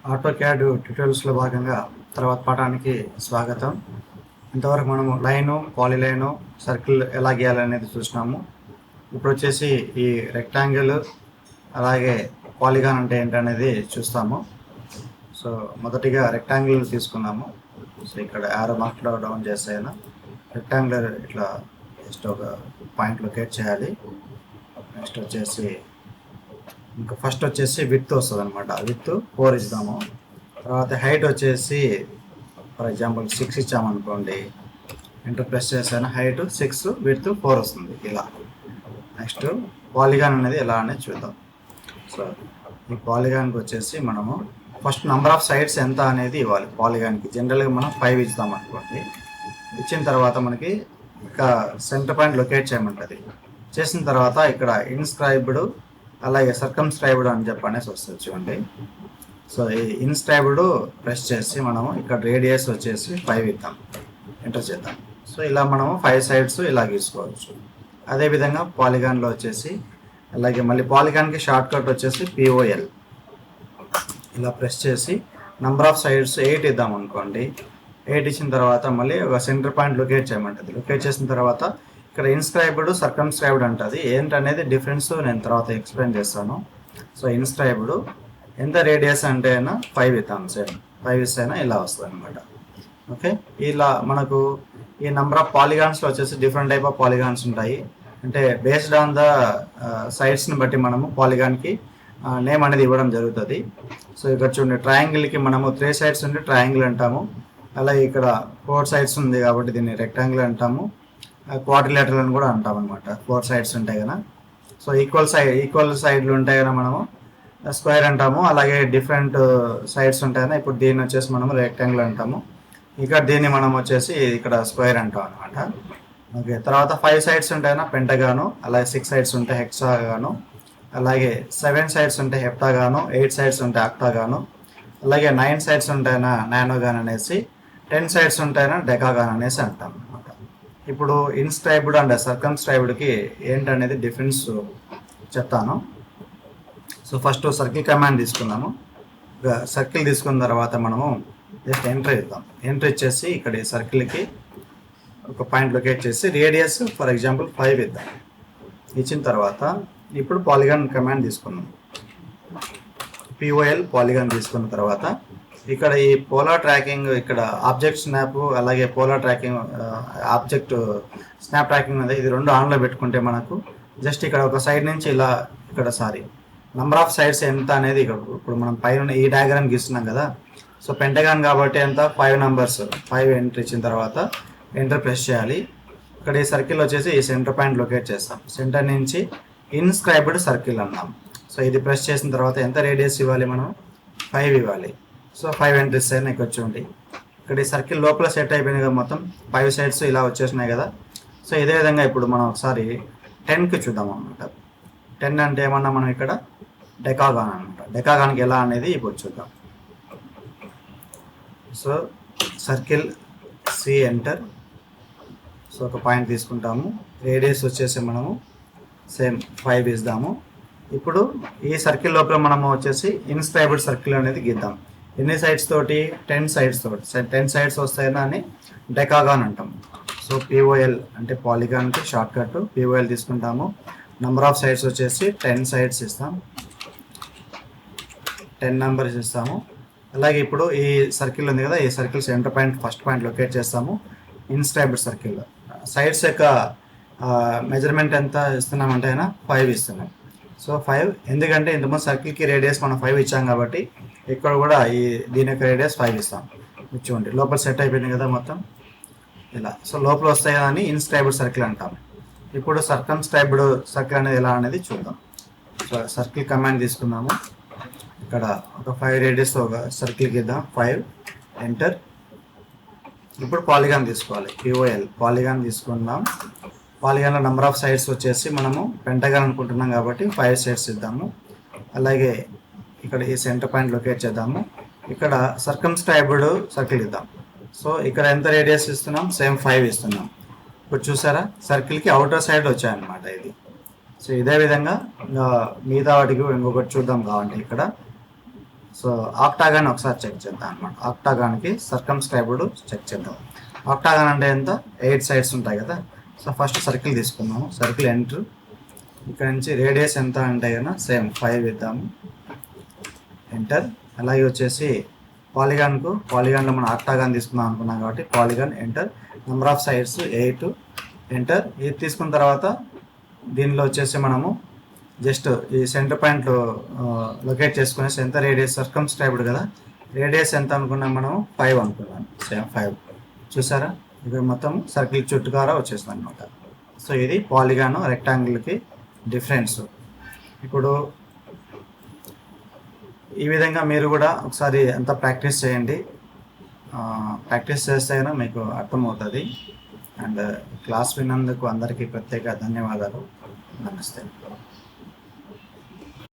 Auto CAD ట్యూటోరియల్స్లో భాగంగా తర్వాత పాఠానికి స్వాగతం. ఇంతవరకు మనము లైను, పాలిలైను, సర్కిల్ ఎలా గీయాలనేది చూసినాము. ఇప్పుడు వచ్చేసి ఈ రెక్టాంగిల్ అలాగే పాలిగాన్ అంటే ఏంటనేది చూస్తాము. సో మొదటిగా రెక్టాంగిల్ తీసుకున్నాము. సో ఇక్కడ యారో మార్క్లో డౌన్ చేసాను. రెక్టాంగులర్ ఇట్లా జస్ట్ ఒక పాయింట్ లొకేట్ చేయాలి. నెక్స్ట్ వచ్చేసి ఇంకా ఫస్ట్ వచ్చేసి విడ్త్ వస్తుంది అనమాట. విడ్త్ 4 ఇద్దాము. తర్వాత హైట్ వచ్చేసి ఫర్ ఎగ్జాంపుల్ 6 ఇచ్చామనుకోండి, ఎంటర్ ప్రెస్ చేసాను, హైట్ 6, విడ్త్ 4 వస్తుంది ఇలా. నెక్స్ట్ పాలిగాన్ అనేది ఎలా అనేది చూద్దాం. సో ఈ పాలిగాన్కి వచ్చేసి మనము ఫస్ట్ నెంబర్ ఆఫ్ సైడ్స్ ఎంత అనేది ఇవ్వాలి. పాలిగాన్కి జనరల్గా మనం 5 ఇస్తాం అనుకోండి. ఇచ్చిన తర్వాత మనకి ఇక సెంటర్ పాయింట్ లొకేట్ చేయమంటుంది. చేసిన తర్వాత ఇక్కడ ఇన్స్క్రైబ్డ్ అలాగే సర్కమ్స్క్రైబ్డ్ అని చెప్పనేసి వస్తుంది చూడండి. సో ఈ ఇన్స్క్రైబ్డ్ ప్రెస్ చేసి మనము ఇక్కడ రేడియస్ వచ్చేసి 5 ఇద్దాం, ఎంటర్ చేద్దాం. సో ఇలా మనము 5 సైడ్స్ ఇలా గీసుకోవచ్చు. అదేవిధంగా పాలిగాన్లో వచ్చేసి అలాగే మళ్ళీ పాలిగాన్కి షార్ట్ కట్ వచ్చేసి POL ఇలా ప్రెస్ చేసి నెంబర్ ఆఫ్ సైడ్స్ 8 ఇద్దాం అనుకోండి. 8 ఇచ్చిన తర్వాత మళ్ళీ ఒక సెంటర్ పాయింట్ లొకేట్ చేయమంటుంది. లొకేట్ చేసిన తర్వాత ఇక్కడ ఇన్స్క్రైబ్డ్, సర్కమ్స్క్రైబ్డ్ అంటుంది. ఏంటనేది డిఫరెన్స్ నేను తర్వాత ఎక్స్ప్లెయిన్ చేస్తాను. సో ఇన్స్క్రైబ్డ్ ఎంత రేడియస్ అంటే అయినా 5 ఇద్దాం. సేమ్ 5 ఇస్తేనా ఇలా వస్తుంది అనమాట. ఓకే, ఇలా మనకు ఈ నెంబర్ ఆఫ్ పాలిగాన్స్లో వచ్చేసి డిఫరెంట్ టైప్ ఆఫ్ పాలిగాన్స్ ఉంటాయి. అంటే బేస్డ్ ఆన్ ద సైడ్స్ని బట్టి మనము పాలిగాన్కి నేమ్ అనేది ఇవ్వడం జరుగుతుంది. సో ఇక్కడ చూడండి, ట్రయాంగిల్కి మనము 3 సైడ్స్ ఉంటే ట్రయాంగిల్ అంటాము. అలాగే ఇక్కడ 4 సైడ్స్ ఉంది కాబట్టి దీన్ని రెక్టాంగిల్ అంటాము. క్వాడ్రిలేటరల్ అని కూడా అంటాం అనమాట. 4 సైడ్స్ ఉంటాయి కదా. సో ఈక్వల్ సైడ్లు ఉంటాయి కదా, మనము స్క్వేర్ అంటాము. అలాగే డిఫరెంట్ సైడ్స్ ఉంటాయి కదా, ఇప్పుడు దీన్ని వచ్చేసి మనము రెక్టాంగిల్ అంటాము. ఇక్కడ దీన్ని మనం వచ్చేసి ఇక్కడ స్క్వేర్ అంటాం అనమాట. ఓకే, తర్వాత 5 సైడ్స్ ఉంటాయినా పెంటగాను, అలాగే 6 సైడ్స్ ఉంటే హెక్సాగాను, అలాగే 7 సైడ్స్ ఉంటే హెప్టాగాను, 8 సైడ్స్ ఉంటే ఆక్టాగాను, అలాగే 9 సైడ్స్ ఉంటాయినా నానోగాన్ అనేసి, 10 సైడ్స్ ఉంటాయినా డెకాగాన్ అనేసి అంటాం అనమాట. ఇప్పుడు ఇన్స్క్రైబ్డ్ అండ్ సర్కమ్స్క్రైబ్డ్కి ఏంటనేది డిఫరెన్స్ చెప్తాను. సో ఫస్ట్ సర్కిల్ కమాండ్ తీసుకున్నాము. సర్కిల్ తీసుకున్న తర్వాత మనము జస్ట్ ఎంటర్ ఇద్దాం. ఎంటర్ ఇచ్చేసి ఇక్కడ ఈ సర్కిల్కి ఒక పాయింట్ లొకేట్ చేసి రేడియస్ ఫర్ ఎగ్జాంపుల్ 5 ఇద్దాం. ఇచ్చిన తర్వాత ఇప్పుడు పాలిగాన్ కమాండ్ తీసుకున్నాం. POL పాలిగాన్ తీసుకున్న తర్వాత ఇక్కడ ఈ పోలార్ ట్రాకింగ్, ఇక్కడ ఆబ్జెక్ట్ స్నాప్ అలాగే polar tracking, object snap tracking అనేది ఇది 2 ఆన్లో పెట్టుకుంటే మనకు జస్ట్ ఇక్కడ ఒక సైడ్ నుంచి ఇలా ఇక్కడ నెంబర్ ఆఫ్ సైడ్స్ ఎంత అనేది ఇక్కడ ఇప్పుడు మనం పైన ఈ డయాగ్రామ్ గీస్తున్నాం కదా. సో పెంటగాన్ కాబట్టి ఎంత 5 నెంబర్స్, 5 ఎంటర్ ఇచ్చిన తర్వాత ఎంటర్ ప్రెస్ చేయాలి. ఇక్కడ ఈ సర్కిల్ వచ్చేసి ఈ సెంటర్ పాయింట్ లొకేట్ చేస్తాం. సెంటర్ నుంచి ఇన్స్క్రైబ్డ్ సర్కిల్ అన్నాం. సో ఇది ప్రెస్ చేసిన తర్వాత ఎంత రేడియస్ ఇవ్వాలి, మనం 5 ఇవ్వాలి. సో 5 ఎంట్రీస్ అయినా ఇక్కడ చూడండి. ఇక్కడ ఈ సర్కిల్ లోపల సెట్ అయిపోయింది కదా, మొత్తం 5 సైడ్స్ ఇలా వచ్చేసినాయి కదా. సో ఇదే విధంగా ఇప్పుడు మనం ఒకసారి 10కి చూద్దాం అనమాట. 10 అంటే ఏమన్నా మనం ఇక్కడ డెకాగాన్ అనమాట. డెకాగాన్కి ఎలా అనేది ఇప్పుడు చూద్దాం. So circle C enter. So ఒక పాయింట్ తీసుకుంటాము. రేడియస్ వచ్చేసి మనము సేమ్ 5 ఇద్దాము. ఇప్పుడు ఈ సర్కిల్ లోపల మనము వచ్చేసి ఇన్స్క్రైబ్డ్ సర్కిల్ అనేది గీద్దాం. ఎన్ని సైడ్స్ తోటి? 10 సైడ్స్ తోటి. 10 సైడ్స్ వస్తాయని అని డెకాగాన్ అంటాం. సో POL అంటే పాలిగాన్కి షార్ట్ కట్ POL తీసుకుంటాము. నెంబర్ ఆఫ్ సైడ్స్ వచ్చేసి 10 సైడ్స్ ఇస్తాం, 10 నెంబర్స్ ఇస్తాము. అలాగే ఇప్పుడు ఈ సర్కిల్ ఉంది కదా, ఈ circle centre point first point locate చేస్తాము. ఇన్స్క్రైబ్డ్ సర్కిల్ సైడ్స్ యొక్క మెజర్మెంట్ ఎంత ఇస్తున్నామంటే అయినా 5 ఇస్తున్నాం. సో 5 ఎందుకంటే ఇంతకుముందు సర్కిల్కి రేడియస్ మనం 5 ఇచ్చాం కాబట్టి ఇక్కడ కూడా దీని యొక్క రేడియస్ 5 ఇస్తాం. చూడండి లోపల సెట్ అయిపోయింది కదా మొత్తం ఇలా. సో లోపల వస్తాయి అని ఇన్స్క్రైబ్డ్ సర్కిల్ అంటాం. ఇప్పుడు సర్కమ్స్క్రైబ్డ్ సర్కిల్ అనేది ఎలా అనేది చూద్దాం. సో సర్కిల్ కమాండ్ తీసుకున్నాము. ఇక్కడ ఒక 5 రేడియస్ ఒక సర్కిల్కి ఇద్దాం, 5 ఎంటర్. ఇప్పుడు పాలిగాన్ తీసుకోవాలి. POL పాలిగాన్ తీసుకుందాం. పాలిగాన్లో నెంబర్ ఆఫ్ సైడ్స్ వచ్చేసి మనము పెంటగాన్ అనుకుంటున్నాం కాబట్టి 5 సైడ్స్ ఇద్దాము. అలాగే ఇక్కడ ఈ సెంటర్ పాయింట్ లొకేట్ చేద్దాము. ఇక్కడ సర్కమ్స్క్రైబ్డ్ సర్కిల్ ఇద్దాం. సో ఇక్కడ ఎంత రేడియస్ ఇస్తున్నాం? సేమ్ 5 ఇస్తున్నాం. ఇప్పుడు చూసారా సర్కిల్కి అవుటర్ సైడ్ వచ్చాయన్నమాట ఇది. సో ఇదే విధంగా మిగతా వాటికి ఇంకొకటి చూద్దాం కావాలంటే ఇక్కడ సో ఆక్టాగాన్ ఒకసారి చెక్ చేద్దాం అనమాట. ఆక్టాగాన్కి సర్కమ్స్క్రైబ్డ్ చెక్ చేద్దాం. ఆక్టాగాన్ అంటే ఎంత, 8 సైడ్స్ ఉంటాయి కదా. సో ఫస్ట్ సర్కిల్ తీసుకున్నాము, సర్కిల్ ఎంటర్. ఇక్కడ నుంచి రేడియస్ ఎంత అంటే కదా సేమ్ 5 ఇద్దాము, ఎంటర్. అలాగే వచ్చేసి పాలిగాన్లో మనం ఆక్టాగాన్ తీసుకుందాం అనుకున్నాం కాబట్టి polygon, enter. Number of sides 8, enter. ఇది తీసుకున్న తర్వాత దీనిలో వచ్చేసి మనము జస్ట్ ఈ సెంటర్ పాయింట్ లొకేట్ చేసుకునేసి ఎంత రేడియస్ సర్కమ్స్క్రైబ్డ్ కదా, రేడియస్ ఎంత అనుకున్నాం మనం 5 అనుకున్నాం, సేమ్ 5. చూసారా ఇక్కడ మొత్తం సర్కిల్ చుట్టుకారా వచ్చేస్తుంది అనమాట. సో ఇది పాలిగాన్ రెక్టాంగిల్కి డిఫరెన్స్. ఇప్పుడు ఈ విధంగా మీరు కూడా ఒకసారి అంతా ప్రాక్టీస్ చేయండి. ప్రాక్టీస్ చేస్తే మీకు అర్థమవుతుంది. అండ్ క్లాస్ విన్నందుకు అందరికీ ప్రత్యేక ధన్యవాదాలు. నమస్తే.